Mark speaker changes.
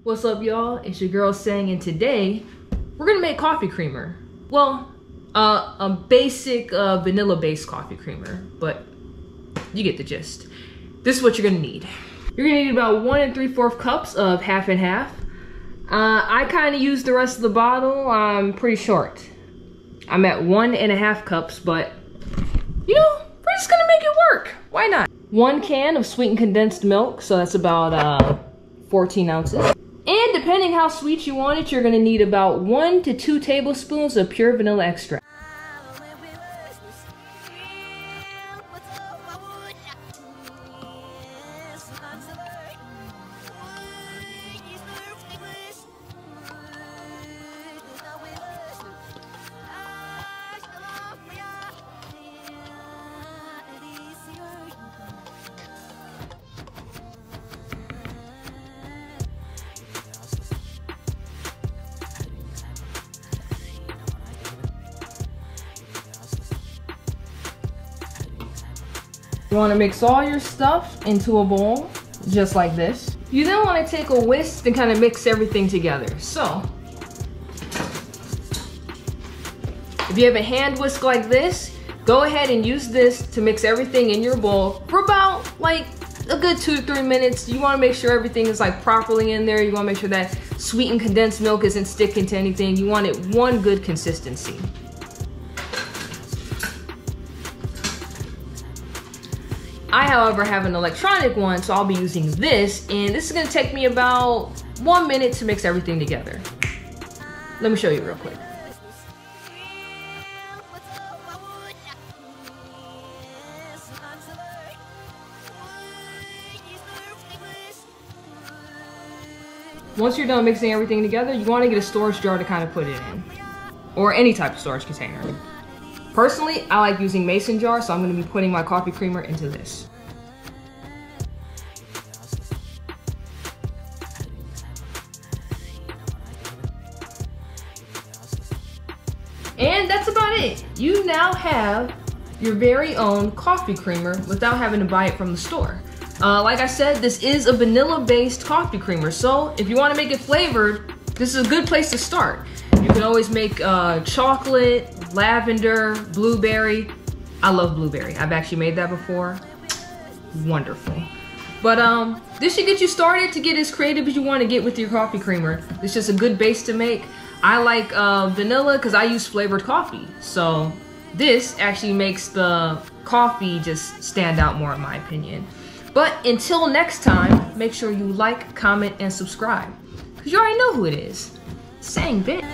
Speaker 1: What's up, y'all? It's your girl Sang, and today we're gonna make coffee creamer. Well, a basic vanilla-based coffee creamer, but you get the gist. This is what you're gonna need. You're gonna need about 1 3/4 cups of half and half. I kind of use the rest of the bottle. I'm pretty short. I'm at 1 1/2 cups, but you know, we're just gonna make it work. Why not? 1 can of sweetened condensed milk, so that's about 14 ounces. And depending how sweet you want it, you're gonna need about 1 to 2 tablespoons of pure vanilla extract. You want to mix all your stuff into a bowl, just like this. You then want to take a whisk and kind of mix everything together. So, if you have a hand whisk like this, go ahead and use this to mix everything in your bowl for about like a good 2 to 3 minutes. You want to make sure everything is like properly in there. You want to make sure that sweetened condensed milk isn't sticking to anything. You want it one good consistency. I, however, have an electronic one, so I'll be using this, and this is gonna take me about 1 minute to mix everything together. Let me show you real quick. Once you're done mixing everything together, you wanna get a storage jar to kind of put it in, or any type of storage container. Personally, I like using mason jar, so I'm going to be putting my coffee creamer into this. And that's about it. You now have your very own coffee creamer without having to buy it from the store. Like I said, this is a vanilla-based coffee creamer, so if you want to make it flavored, this is a good place to start. You can always make chocolate, lavender, blueberry. I love blueberry. I've actually made that before. Wonderful. But this should get you started to get as creative as you want to get with your coffee creamer. It's just a good base to make. I like vanilla because I use flavored coffee. So this actually makes the coffee just stand out more, in my opinion. But until next time, make sure you like, comment, and subscribe. Because you already know who it is. Sang, bitch.